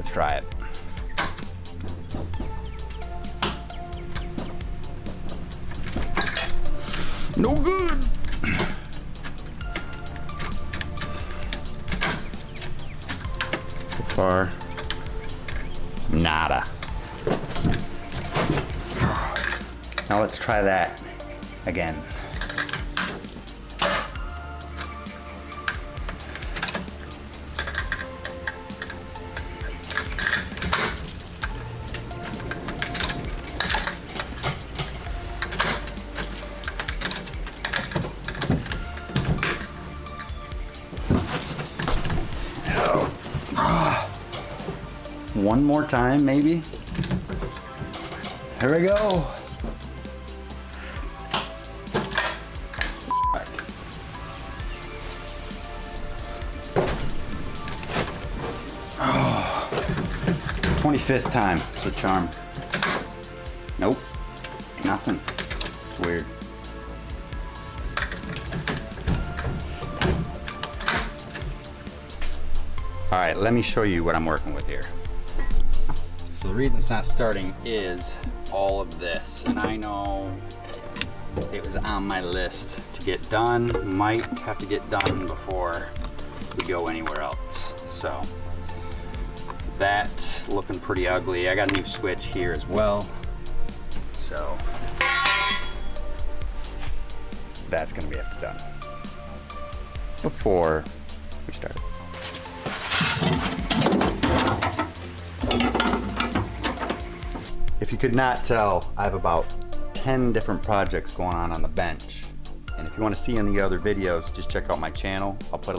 Let's try it. No good. So far, nada. Now let's try that again. One more time, maybe. Here we go. Oh, 25th time. It's a charm. Nope. Nothing. It's weird. All right, let me show you what I'm working with here. So the reason it's not starting is all of this, and I know it was on my list to get done. Might have to get done before we go anywhere else. So that's looking pretty ugly. I got a new switch here as well. So that's gonna be have to done before we start. If you could not tell, I have about 10 different projects going on the bench. And if you want to see any other videos, just check out my channel. I'll put a